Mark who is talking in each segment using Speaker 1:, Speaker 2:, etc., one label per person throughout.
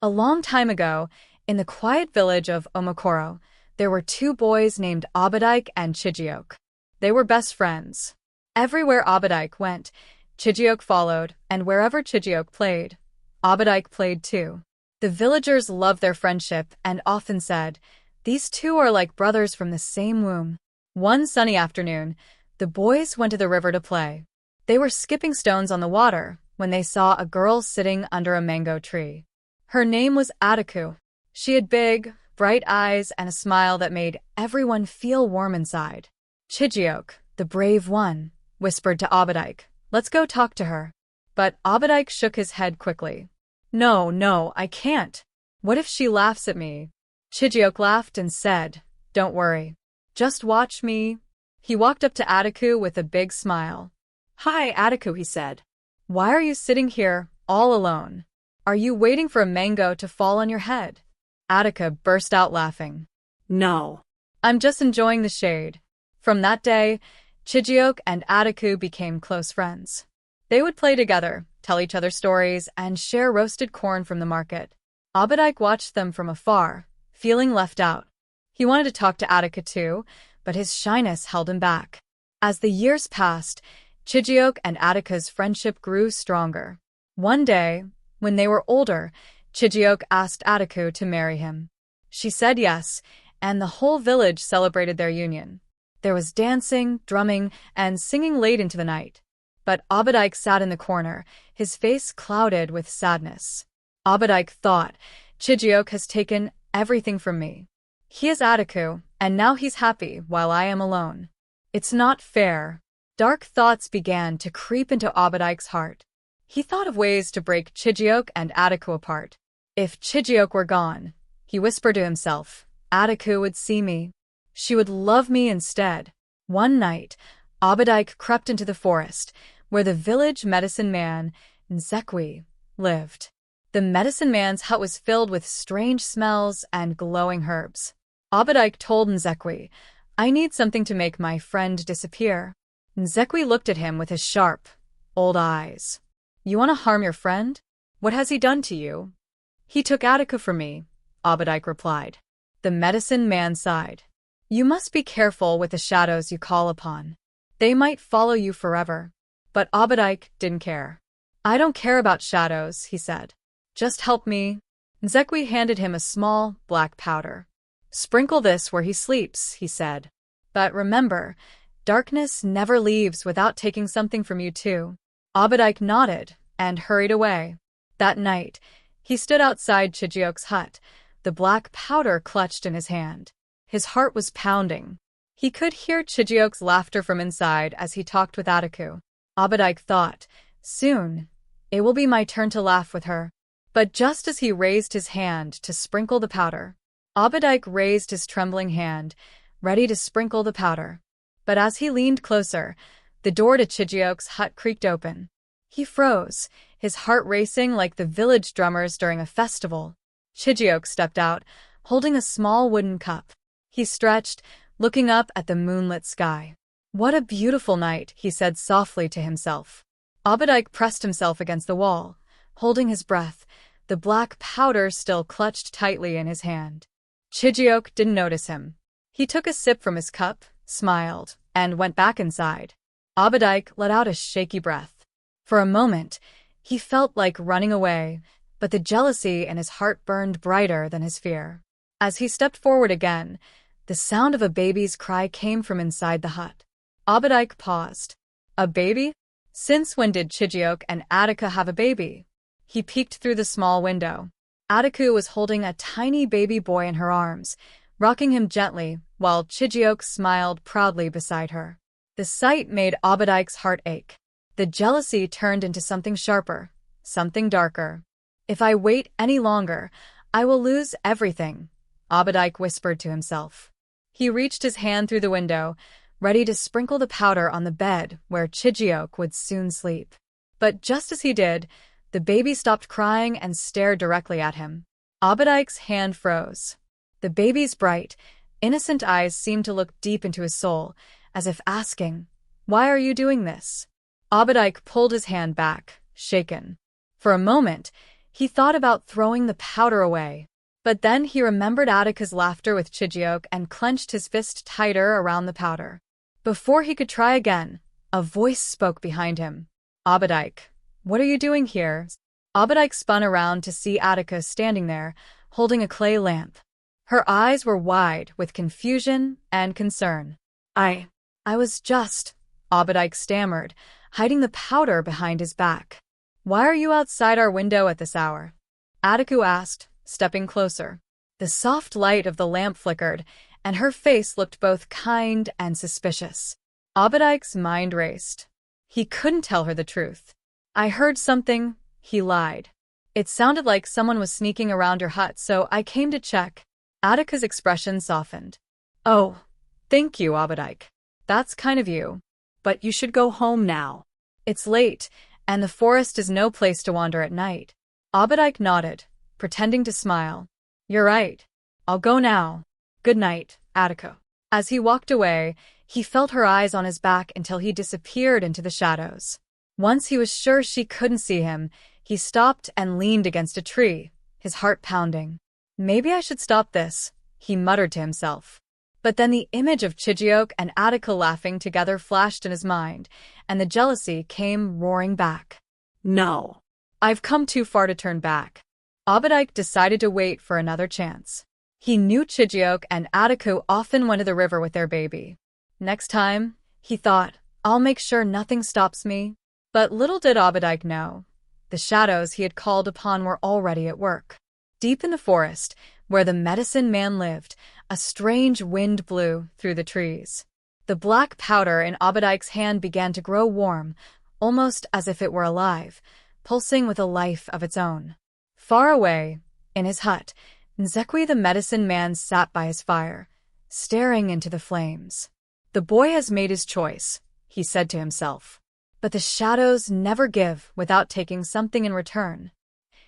Speaker 1: A long time ago, in the quiet village of Umukoro, there were two boys named Obidike and Chijioke. They were best friends. Everywhere Obidike went, Chijioke followed, and wherever Chijioke played, Obidike played too. The villagers loved their friendship and often said, "These two are like brothers from the same womb." One sunny afternoon, the boys went to the river to play. They were skipping stones on the water when they saw a girl sitting under a mango tree. Her name was Adaku. She had big, bright eyes and a smile that made everyone feel warm inside. Chijioke, the brave one, whispered to Obidike, "Let's go talk to her." But Obidike shook his head quickly. No, I can't. What if she laughs at me?" Chijioke laughed and said, "Don't worry. Just watch me." He walked up to Adaku with a big smile. "Hi, Adaku," he said. "Why are you sitting here, all alone? Are you waiting for a mango to fall on your head?" Adaku burst out laughing. "No. I'm just enjoying the shade." From that day, Chijioke and Adaku became close friends. They would play together, tell each other stories, and share roasted corn from the market. Obidike watched them from afar, feeling left out. He wanted to talk to Adaku too, but his shyness held him back. As the years passed, Chijioke and Adaku's friendship grew stronger. One day, when they were older, Chijioke asked Adaku to marry him. She said yes, and the whole village celebrated their union. There was dancing, drumming, and singing late into the night. But Obidike sat in the corner, his face clouded with sadness. Obidike thought, "Chijioke has taken everything from me. He is Adaku, and now he's happy while I am alone. It's not fair." Dark thoughts began to creep into Obidike's heart. He thought of ways to break Chijioke and Adaku apart. If Chijioke were gone, he whispered to himself, Adaku would see me. She would love me instead. One night, Obidike crept into the forest, where the village medicine man, Nzekwi, lived. The medicine man's hut was filled with strange smells and glowing herbs. Obidike told Nzekwi, "I need something to make my friend disappear." Nzekwi looked at him with his sharp, old eyes. "You want to harm your friend? What has he done to you?" "He took Adaku from me," Obidike replied. The medicine man sighed. "You must be careful with the shadows you call upon. They might follow you forever." But Obidike didn't care. "I don't care about shadows," he said. "Just help me." Nzekwi handed him a small, black powder. "Sprinkle this where he sleeps," he said. "But remember, darkness never leaves without taking something from you too." Obidike nodded and hurried away. That night, he stood outside Chijioke's hut, the black powder clutched in his hand. His heart was pounding. He could hear Chijioke's laughter from inside as he talked with Adaku. Obidike thought, "Soon, it will be my turn to laugh with her." But just as he raised his hand to sprinkle the powder, Obidike raised his trembling hand, ready to sprinkle the powder. But as he leaned closer, the door to Chijioke's hut creaked open. He froze, his heart racing like the village drummers during a festival. Chijioke stepped out, holding a small wooden cup. He stretched, looking up at the moonlit sky. "What a beautiful night," he said softly to himself. Obidike pressed himself against the wall, holding his breath, the black powder still clutched tightly in his hand. Chijioke didn't notice him. He took a sip from his cup, smiled, and went back inside. Obidike let out a shaky breath. For a moment, he felt like running away, but the jealousy in his heart burned brighter than his fear. As he stepped forward again, the sound of a baby's cry came from inside the hut. Obidike paused. "A baby? Since when did Chijioke and Adaku have a baby?" He peeked through the small window. Adaku was holding a tiny baby boy in her arms, rocking him gently, while Chijioke smiled proudly beside her. The sight made Obidike's heart ache. The jealousy turned into something sharper, something darker. "If I wait any longer, I will lose everything," Obidike whispered to himself. He reached his hand through the window, ready to sprinkle the powder on the bed where Chijioke would soon sleep. But just as he did, the baby stopped crying and stared directly at him. Obidike's hand froze. The baby's bright, innocent eyes seemed to look deep into his soul, as if asking, "Why are you doing this?" Obidike pulled his hand back, shaken. For a moment, He thought about throwing the powder away. But then he remembered Adaku's laughter with Chijioke and clenched his fist tighter around the powder. Before he could try again, a voice spoke behind him. Obidike, what are you doing here? Obidike spun around to see Adaku standing there, holding a clay lamp. Her eyes were wide with confusion and concern. I was just, Obidike stammered, hiding the powder behind his back. Why are you outside our window at this hour? Adaku asked, stepping closer. The soft light of the lamp flickered, and her face looked both kind and suspicious. Obidike's mind raced. He couldn't tell her the truth. I heard something, he lied. It sounded like someone was sneaking around your hut, so I came to check. Adaku's expression softened. Oh, thank you, Obidike. That's kind of you. But you should go home now. It's late, and the forest is no place to wander at night. Obidike nodded, pretending to smile. You're right. I'll go now. Good night, Adaku. As he walked away, he felt her eyes on his back until he disappeared into the shadows. Once he was sure she couldn't see him, he stopped and leaned against a tree, his heart pounding. Maybe I should stop this, he muttered to himself. But then the image of Chijioke and Adaku laughing together flashed in his mind, and the jealousy came roaring back. No. I've come too far to turn back. Obidike decided to wait for another chance. He knew Chijioke and Adaku often went to the river with their baby. Next time, he thought, I'll make sure nothing stops me. But little did Obidike know, the shadows he had called upon were already at work. Deep in the forest, where the medicine man lived, a strange wind blew through the trees. The black powder in Obidike's hand began to grow warm, almost as if it were alive, pulsing with a life of its own. Far away, in his hut, Nzekwi the medicine man sat by his fire, staring into the flames. The boy has made his choice, he said to himself. But the shadows never give without taking something in return.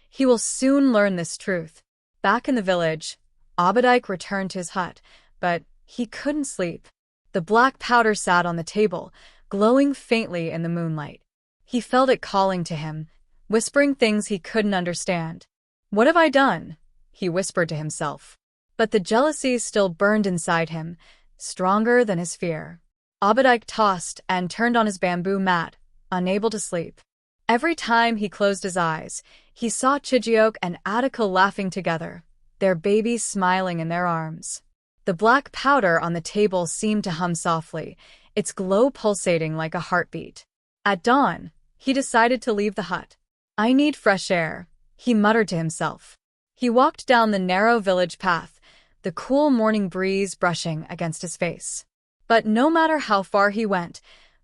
Speaker 1: He will soon learn this truth. Back in the village, Obidike returned to his hut, but he couldn't sleep. The black powder sat on the table, glowing faintly in the moonlight. He felt it calling to him, whispering things he couldn't understand. What have I done? He whispered to himself. But the jealousy still burned inside him, stronger than his fear. Obidike tossed and turned on his bamboo mat, unable to sleep. Every time he closed his eyes, he saw Chijioke and Adaku laughing together, their baby smiling in their arms. The black powder on the table seemed to hum softly, its glow pulsating like a heartbeat. At dawn, he decided to leave the hut. I need fresh air, he muttered to himself. He walked down the narrow village path, the cool morning breeze brushing against his face. But no matter how far he went,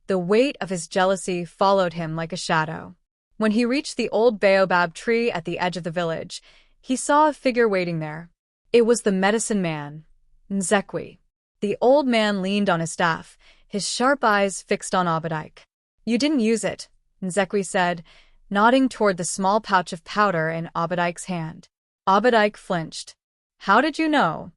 Speaker 1: the weight of his jealousy followed him like a shadow. When he reached the old baobab tree at the edge of the village, he saw a figure waiting there. It was the medicine man, Nzekwi. The old man leaned on his staff, his sharp eyes fixed on Obidike. You didn't use it, Nzekwi said, nodding toward the small pouch of powder in Obidike's hand. Obidike flinched. How did you know?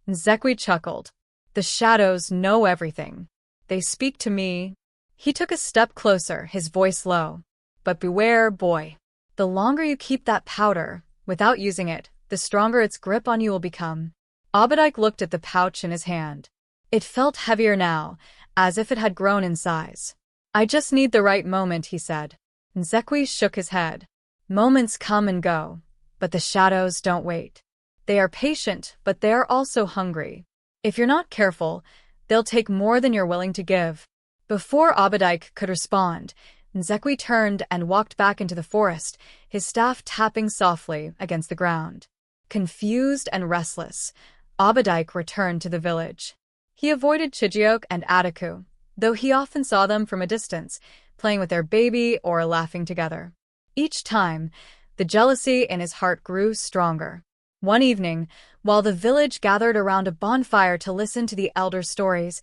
Speaker 1: Nzekwi chuckled. The shadows know everything. They speak to me. He took a step closer, his voice low. But beware, boy. The longer you keep that powder, without using it, the stronger its grip on you will become. Obidike looked at the pouch in his hand. It felt heavier now, as if it had grown in size. I just need the right moment, he said. Nzekwi shook his head. Moments come and go, but the shadows don't wait. They are patient, but they are also hungry. If you're not careful, they'll take more than you're willing to give. Before Obidike could respond, Nzekwi turned and walked back into the forest, his staff tapping softly against the ground. Confused and restless, Obidike returned to the village. He avoided Chijioke and Adaku, though he often saw them from a distance, playing with their baby or laughing together. Each time, the jealousy in his heart grew stronger. One evening, while the village gathered around a bonfire to listen to the elders' stories,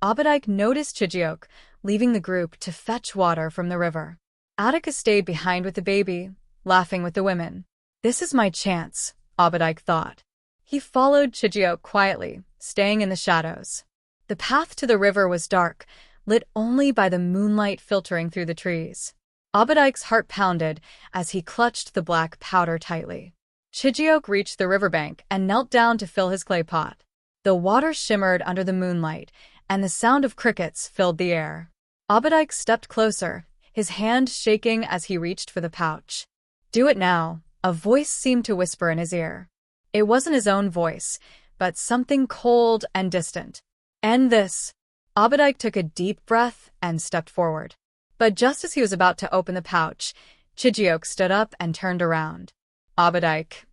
Speaker 1: Obidike noticed Chijioke leaving the group to fetch water from the river. Adaku stayed behind with the baby, laughing with the women. This is my chance, Obidike thought. He followed Chijioke quietly, staying in the shadows. The path to the river was dark, lit only by the moonlight filtering through the trees. Obidike's heart pounded as he clutched the black powder tightly. Chijioke reached the riverbank and knelt down to fill his clay pot. The water shimmered under the moonlight, and the sound of crickets filled the air. Obidike stepped closer, his hand shaking as he reached for the pouch. "Do it now," a voice seemed to whisper in his ear. It wasn't his own voice, but something cold and distant. "End this." Obidike took a deep breath and stepped forward. But just as he was about to open the pouch, Chijioke stood up and turned around. "Obidike,"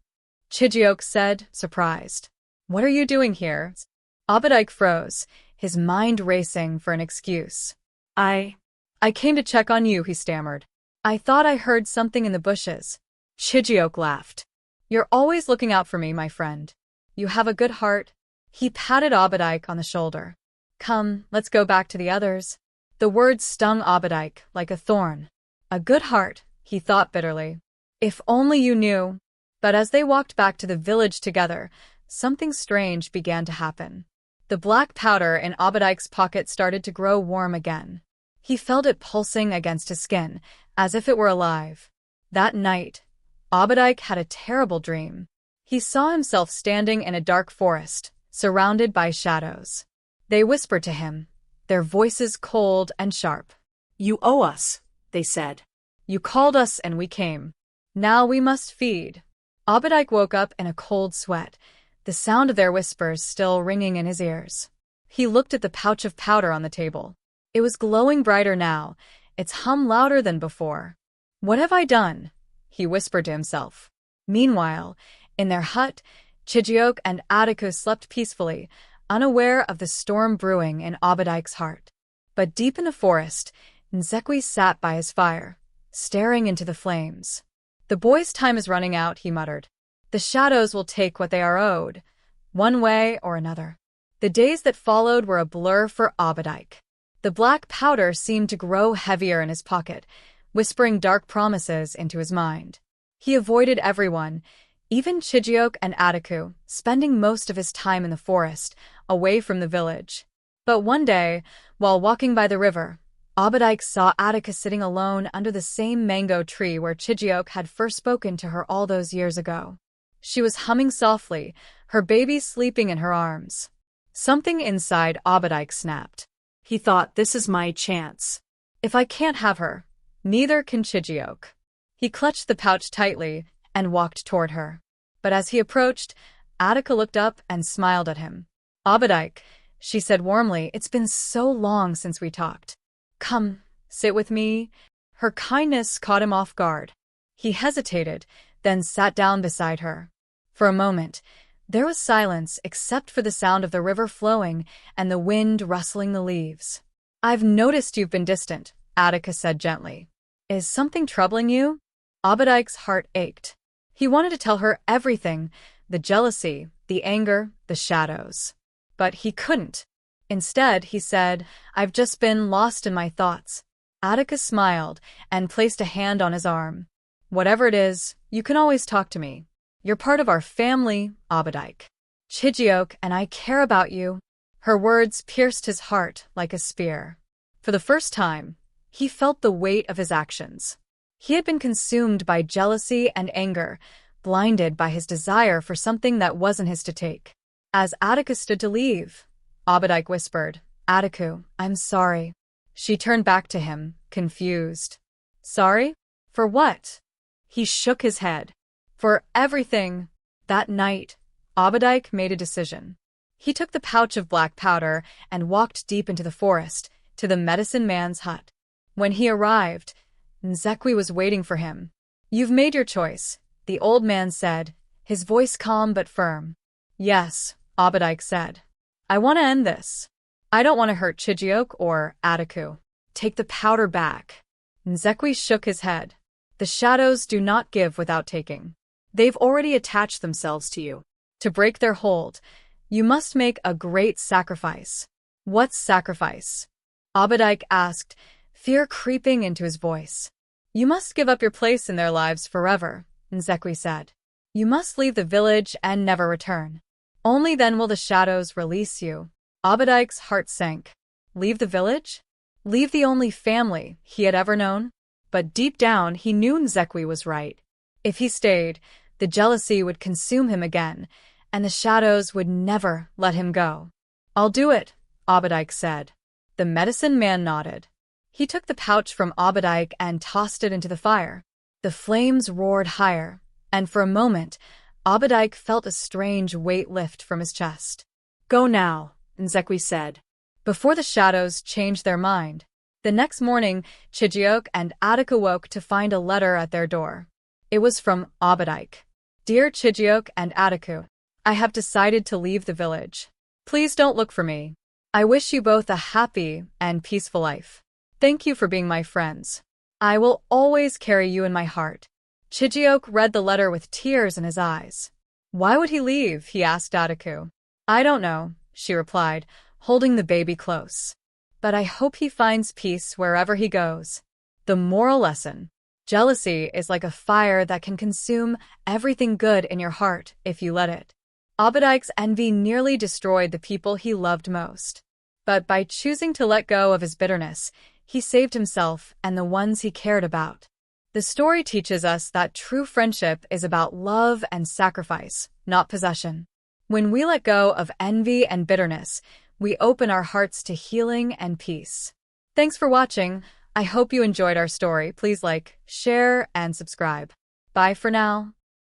Speaker 1: Chijioke said, surprised. "What are you doing here?" Obidike froze, his mind racing for an excuse. I came to check on you," he stammered. "I thought I heard something in the bushes." Chijioke laughed. "You're always looking out for me, my friend. You have a good heart." He patted Obidike on the shoulder. "Come, let's go back to the others." The words stung Obidike like a thorn. "A good heart," he thought bitterly. "If only you knew." But as they walked back to the village together, something strange began to happen. The black powder in Obidike's pocket started to grow warm again. He felt it pulsing against his skin, as if it were alive. That night, Obidike had a terrible dream. He saw himself standing in a dark forest, surrounded by shadows. They whispered to him, their voices cold and sharp. "You owe us," they said. "You called us and we came. Now we must feed." Obidike woke up in a cold sweat, the sound of their whispers still ringing in his ears. He looked at the pouch of powder on the table. It was glowing brighter now, its hum louder than before. "What have I done?" he whispered to himself. Meanwhile, in their hut, Chijioke and Adaku slept peacefully, unaware of the storm brewing in Obidike's heart. But deep in the forest, Nzekwi sat by his fire, staring into the flames. "The boy's time is running out," he muttered. "The shadows will take what they are owed, one way or another." The days that followed were a blur for Obidike. The black powder seemed to grow heavier in his pocket, whispering dark promises into his mind. He avoided everyone, even Chijioke and Adaku, spending most of his time in the forest, away from the village. But one day, while walking by the river, Obidike saw Adaku sitting alone under the same mango tree where Chijioke had first spoken to her all those years ago. She was humming softly, her baby sleeping in her arms. Something inside Obidike snapped. He thought, "This is my chance. If I can't have her, neither can Chijioke." He clutched the pouch tightly and walked toward her. But as he approached, Adaku looked up and smiled at him. "Obidike," she said warmly, "it's been so long since we talked. Come, sit with me." Her kindness caught him off guard. He hesitated, then sat down beside her. For a moment, there was silence except for the sound of the river flowing and the wind rustling the leaves. "I've noticed you've been distant," Adaku said gently. "Is something troubling you?" Obidike's heart ached. He wanted to tell her everything, the jealousy, the anger, the shadows. But he couldn't. Instead, he said, "I've just been lost in my thoughts." Adaku smiled and placed a hand on his arm. "Whatever it is, you can always talk to me. You're part of our family, Obidike. Chijioke and I care about you." Her words pierced his heart like a spear. For the first time, he felt the weight of his actions. He had been consumed by jealousy and anger, blinded by his desire for something that wasn't his to take. As Adaku stood to leave, Obidike whispered, "Adaku, I'm sorry." She turned back to him, confused. "Sorry? For what?" He shook his head. "For everything." That night, Obidike made a decision. He took the pouch of black powder and walked deep into the forest, to the medicine man's hut. When he arrived, Nzekwi was waiting for him. "You've made your choice," the old man said, his voice calm but firm. "Yes," Obidike said. "I want to end this. I don't want to hurt Chijioke or Adaku. Take the powder back." Nzekwi shook his head. "The shadows do not give without taking. They've already attached themselves to you. To break their hold, you must make a great sacrifice." "What sacrifice?" Obidike asked, fear creeping into his voice. "You must give up your place in their lives forever," Nzekwi said. "You must leave the village and never return. Only then will the shadows release you." Obidike's heart sank. Leave the village? Leave the only family he had ever known? But deep down, he knew Nzekwi was right. If he stayed, the jealousy would consume him again, and the shadows would never let him go. "I'll do it," Obidike said. The medicine man nodded. He took the pouch from Obidike and tossed it into the fire. The flames roared higher, and for a moment, Obidike felt a strange weight lift from his chest. "Go now," Nzekwi said, before the shadows changed their mind. The next morning, Chijioke and Adaku woke to find a letter at their door. It was from Obidike. "Dear Chijioke and Adaku, I have decided to leave the village. Please don't look for me. I wish you both a happy and peaceful life. Thank you for being my friends. I will always carry you in my heart." Chijioke read the letter with tears in his eyes. "Why would he leave?" he asked Adaku. "I don't know," she replied, holding the baby close. "But I hope he finds peace wherever he goes." The moral lesson: jealousy is like a fire that can consume everything good in your heart if you let it. Obidike's envy nearly destroyed the people he loved most. But by choosing to let go of his bitterness, he saved himself and the ones he cared about. The story teaches us that true friendship is about love and sacrifice, not possession. When we let go of envy and bitterness, we open our hearts to healing and peace. Thanks for watching. I hope you enjoyed our story. Please like, share, and subscribe. Bye for now.